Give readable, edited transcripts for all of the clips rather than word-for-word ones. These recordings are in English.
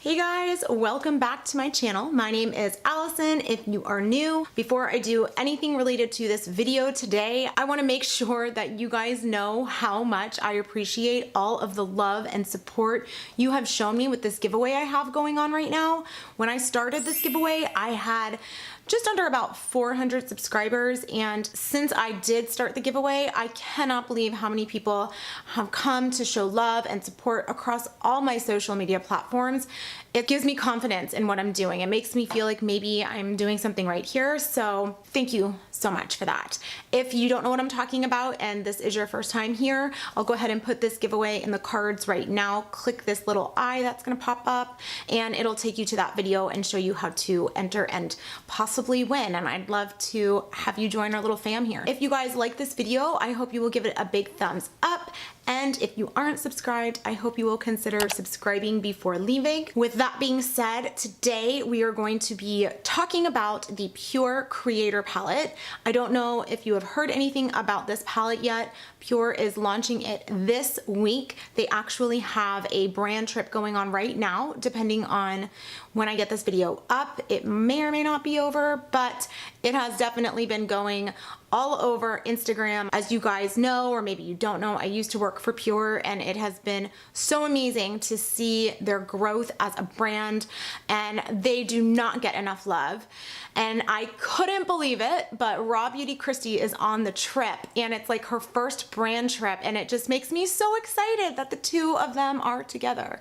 Hey guys, welcome back to my channel. My name is Allison if you are new. Before I do anything related to this video today, I want to make sure that you guys know how much I appreciate all of the love and support you have shown me with this giveaway I have going on right now. When I started this giveaway, I had just under about 400 subscribers, and since I did start the giveaway, I cannot believe how many people have come to show love and support across all my social media platforms. It gives me confidence in what I'm doing. It makes me feel like maybe I'm doing something right here, so thank you so much for that. If you don't know what I'm talking about and this is your first time here, I'll go ahead and put this giveaway in the cards right now. Click this little eye that's gonna pop up and it'll take you to that video and show you how to enter and possibly win, and I'd love to have you join our little fam here. If you guys like this video, I hope you will give it a big thumbs up, and if you aren't subscribed, I hope you will consider subscribing before leaving. With that being said, today we are going to be talking about the PÜR Creator Palette. I don't know if you have heard anything about this palette yet. PÜR is launching it this week. They actually have a brand trip going on right now, depending on when I get this video up. It may or may not be over, but it has definitely been going all over Instagram. As you guys know, or maybe you don't know, I used to work for PÜR, and it has been so amazing to see their growth as a brand, and they do not get enough love. And I couldn't believe it, but Raw Beauty Christy is on the trip, and it's like her first brand trip, and it just makes me so excited that the two of them are together.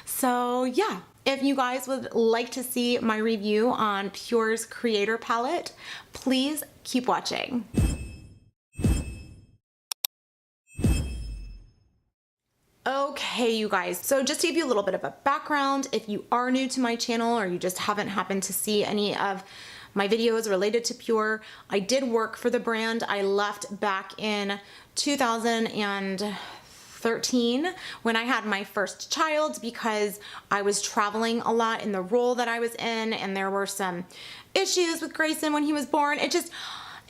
So yeah. If you guys would like to see my review on PÜR's Creator Palette, please keep watching. Okay, you guys, so just to give you a little bit of a background, if you are new to my channel or you just haven't happened to see any of my videos related to PÜR, I did work for the brand. I left back in 2013 when I had my first child because I was traveling a lot in the role that I was in, and there were some issues with Grayson when he was born. It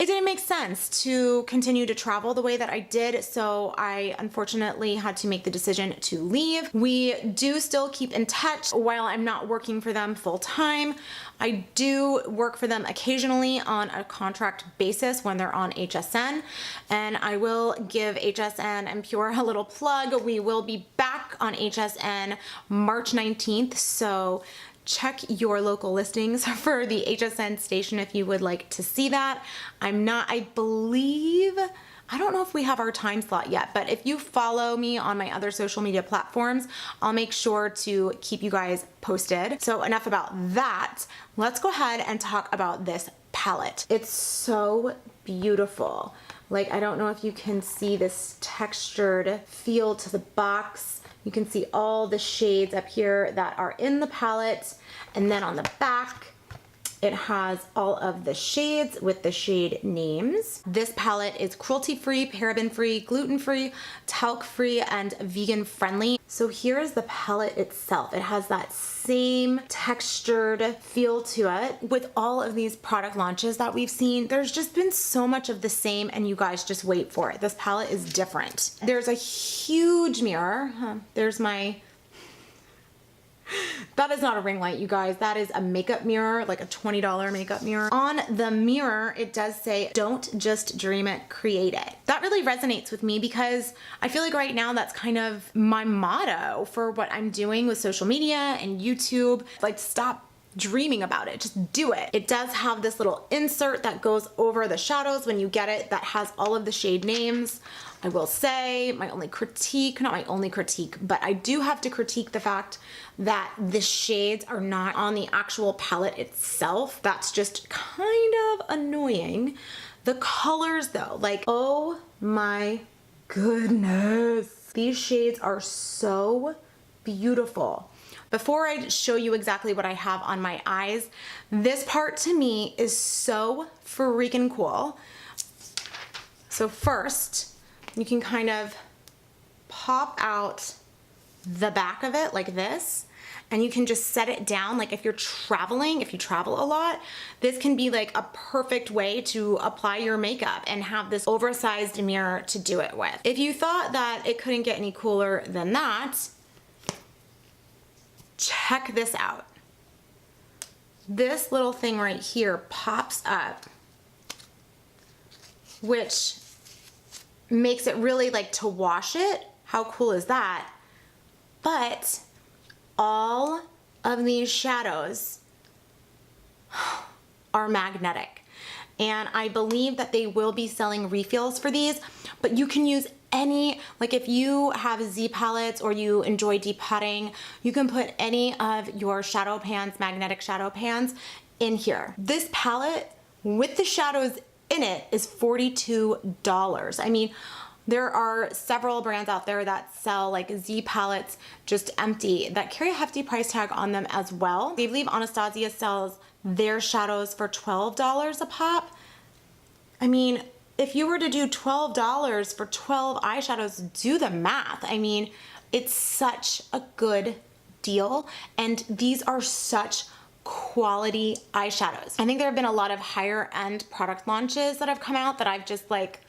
didn't make sense to continue to travel the way that I did, so I unfortunately had to make the decision to leave. We do still keep in touch while I'm not working for them full time. I do work for them occasionally on a contract basis when they're on HSN, and I will give HSN and PÜR a little plug. We will be back on HSN March 19th, so check your local listings for the HSN station if you would like to see that. I don't know if we have our time slot yet, but if you follow me on my other social media platforms, I'll make sure to keep you guys posted. So enough about that. Let's go ahead and talk about this palette. It's so beautiful. Like, I don't know if you can see this textured feel to the box. You can see all the shades up here that are in the palette, and then on the back it has all of the shades with the shade names. This palette is cruelty-free, paraben-free, gluten-free, talc-free, and vegan-friendly. So here is the palette itself. It has that same textured feel to it. With all of these product launches that we've seen, there's just been so much of the same, and you guys just wait for it. This palette is different. There's a huge mirror. There's my... That is not a ring light, you guys. That is a makeup mirror, like a $20 makeup mirror. On the mirror, it does say, "Don't just dream it, create it." That really resonates with me because I feel like right now that's kind of my motto for what I'm doing with social media and YouTube. Like, stop dreaming about it, just do it. It does have this little insert that goes over the shadows when you get it that has all of the shade names. I will say my only critique, not my only critique, but I do have to critique the fact that the shades are not on the actual palette itself. That's just kind of annoying. The colors though, like, oh my goodness. These shades are so beautiful. Before I show you exactly what I have on my eyes, this part to me is so freaking cool. So first, you can kind of pop out the back of it like this, and you can just set it down. Like if you're traveling, if you travel a lot, this can be like a perfect way to apply your makeup and have this oversized mirror to do it with. If you thought that it couldn't get any cooler than that, check this out. This little thing right here pops up, which makes it really like to wash it. How cool is that? But all of these shadows are magnetic. And I believe that they will be selling refills for these, but you can use any, like if you have Z palettes or you enjoy depotting, you can put any of your shadow pans, magnetic shadow pans in here. This palette with the shadows in it is $42. I mean, there are several brands out there that sell like Z palettes just empty that carry a hefty price tag on them as well. I believe Anastasia sells their shadows for $12 a pop. I mean, if you were to do $12 for 12 eyeshadows, do the math. I mean, it's such a good deal, and these are such quality eyeshadows. I think there have been a lot of higher end product launches that have come out that I've just like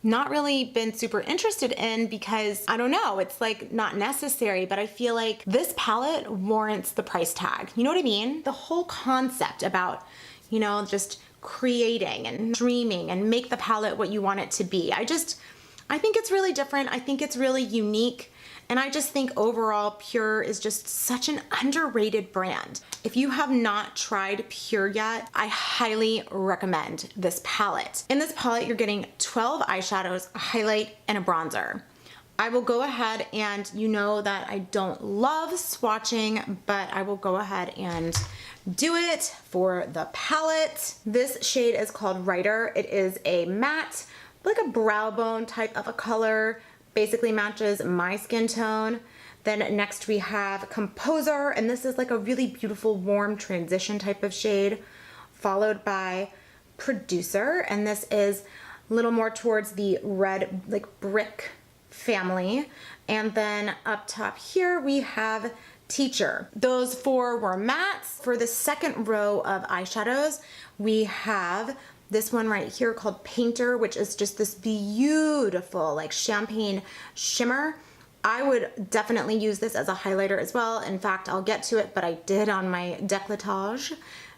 not really been super interested in because I don't know, it's like not necessary, but I feel like this palette warrants the price tag. You know what I mean? The whole concept about, you know, just creating and dreaming and make the palette what you want it to be. I think it's really different. I think it's really unique. And I just think overall PÜR is just such an underrated brand. If you have not tried PÜR yet, I highly recommend this palette. In this palette, you're getting 12 eyeshadows, a highlight, and a bronzer. I will go ahead and you know that I don't love swatching, but I will go ahead and do it for the palette. This shade is called Writer. It is a matte, like a brow bone type of a color. Basically matches my skin tone. Then next we have Composer, and this is like a really beautiful warm transition type of shade, followed by Producer, and this is a little more towards the red like brick family. And then up top here we have Teacher. Those four were mattes. For the second row of eyeshadows, we have this one right here called Painter, which is just this beautiful like champagne shimmer. I would definitely use this as a highlighter as well. In fact, I'll get to it, but I did on my décolletage.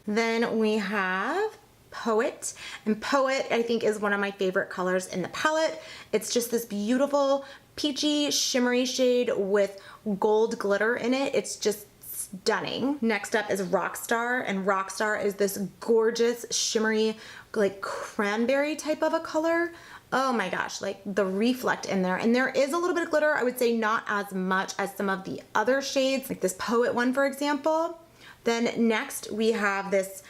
Then we have Poet, and Poet I think is one of my favorite colors in the palette. It's just this beautiful peachy shimmery shade with gold glitter in it. It's just stunning. Next up is Rockstar, and Rockstar is this gorgeous shimmery like cranberry type of a color. Oh my gosh, like the reflect in there, and there is a little bit of glitter. I would say not as much as some of the other shades, like this Poet one for example. Then next we have this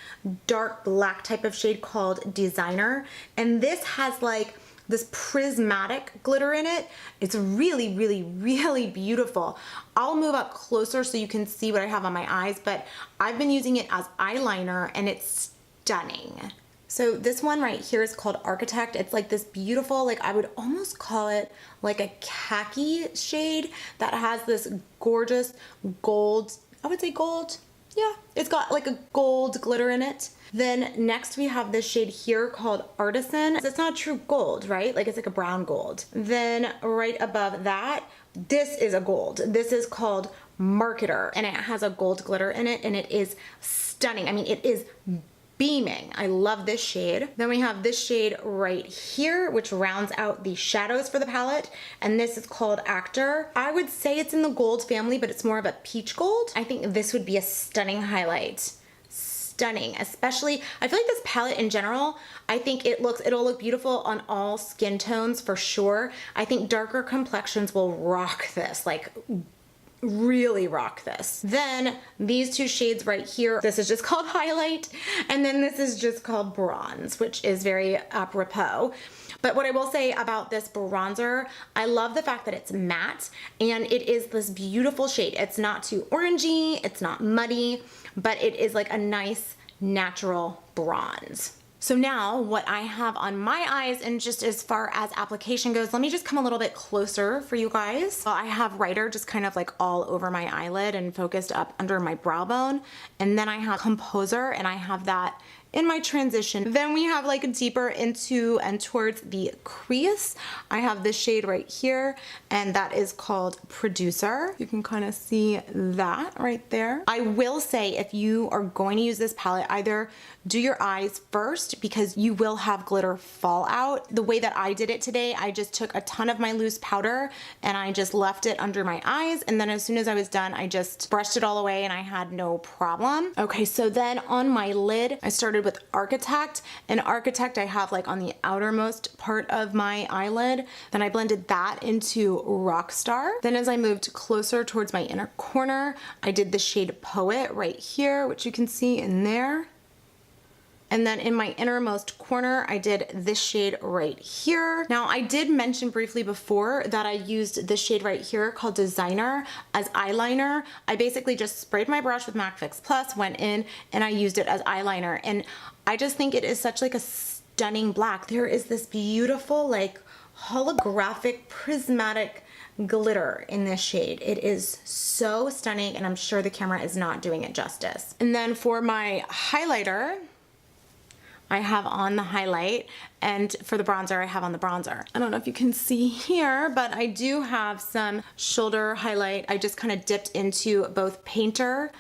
dark black type of shade called Designer, and this has like this prismatic glitter in it. It's really, really, really beautiful. I'll move up closer so you can see what I have on my eyes, but I've been using it as eyeliner and it's stunning. So this one right here is called Architect. It's like this beautiful, like I would almost call it like a khaki shade that has this gorgeous gold, I would say gold. Yeah, it's got like a gold glitter in it. Then next we have this shade here called Artisan. It's not true gold, right? Like it's like a brown gold. Then right above that, this is a gold. This is called Marketer, and it has a gold glitter in it, and it is stunning. I mean, it is beaming. I love this shade. Then we have this shade right here, which rounds out the shadows for the palette, and this is called Actor. I would say it's in the gold family, but it's more of a peach gold. I think this would be a stunning highlight. Stunning, especially, I feel like this palette in general, I think it'll look beautiful on all skin tones for sure. I think darker complexions will rock this, like really rock this. Then these two shades right here, this is just called Highlight, and then this is just called Bronze, which is very apropos. But what I will say about this bronzer, I love the fact that it's matte and it is this beautiful shade. It's not too orangey, it's not muddy, but it is like a nice natural bronze. So now what I have on my eyes, and just as far as application goes, let me just come a little bit closer for you guys. So I have Writer just kind of like all over my eyelid and focused up under my brow bone. And then I have Composer, and I have that in my transition. Then we have like deeper into and towards the crease. I have this shade right here, and that is called Producer. You can kind of see that right there. I will say, if you are going to use this palette, either do your eyes first because you will have glitter fallout. The way that I did it today, I just took a ton of my loose powder and I just left it under my eyes, and then as soon as I was done, I just brushed it all away and I had no problem. Okay, so then on my lid, I started with Architect, and Architect I have like on the outermost part of my eyelid. Then I blended that into Rockstar. Then as I moved closer towards my inner corner, I did the shade Poet right here, which you can see in there. And then in my innermost corner, I did this shade right here. Now, I did mention briefly before that I used this shade right here called Designer as eyeliner. I basically just sprayed my brush with MAC Fix Plus, went in, and I used it as eyeliner. And I just think it is such like a stunning black. There is this beautiful like holographic prismatic glitter in this shade. It is so stunning, and I'm sure the camera is not doing it justice. And then for my highlighter, I have on the highlight, and for the bronzer, I have on the bronzer. I don't know if you can see here, but I do have some shoulder highlight. I just kind of dipped into both Painter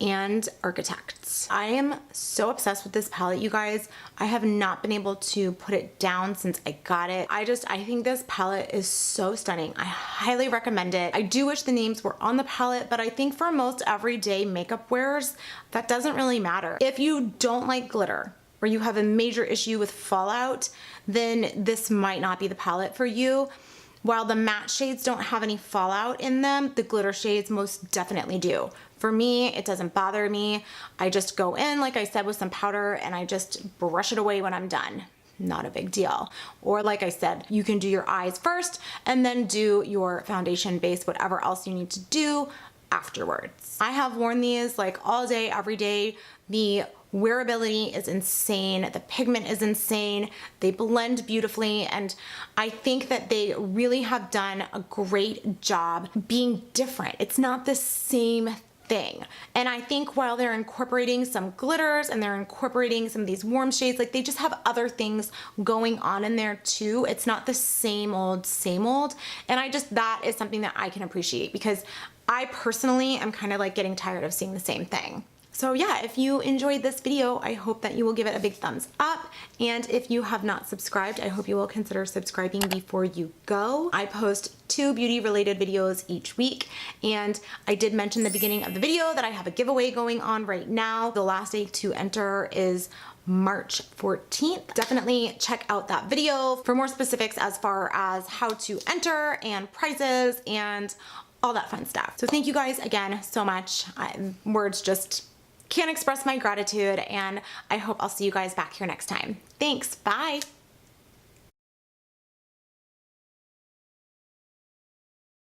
and Architects. I am so obsessed with this palette, you guys. I have not been able to put it down since I got it. I think this palette is so stunning. I highly recommend it. I do wish the names were on the palette, but I think for most everyday makeup wearers, that doesn't really matter. If you don't like glitter, or you have a major issue with fallout, then this might not be the palette for you. While the matte shades don't have any fallout in them, the glitter shades most definitely do. For me, it doesn't bother me. I just go in, like I said, with some powder, and I just brush it away when I'm done. Not a big deal. Or like I said, you can do your eyes first and then do your foundation base, whatever else you need to do afterwards. I have worn these like all day, every day. The wearability is insane. The pigment is insane. They blend beautifully, and I think that they really have done a great job being different. It's not the same thing. And I think while they're incorporating some glitters and they're incorporating some of these warm shades, like they just have other things going on in there too. It's not the same old, same old. And that is something that I can appreciate, because I personally am kind of like getting tired of seeing the same thing. So yeah, if you enjoyed this video, I hope that you will give it a big thumbs up. And if you have not subscribed, I hope you will consider subscribing before you go. I post 2 beauty related videos each week. And I did mention at the beginning of the video that I have a giveaway going on right now. The last day to enter is March 14th. Definitely check out that video for more specifics as far as how to enter and prizes and all that fun stuff. So thank you guys again so much. Words just can't express my gratitude, and I hope I'll see you guys back here next time. Thanks, bye.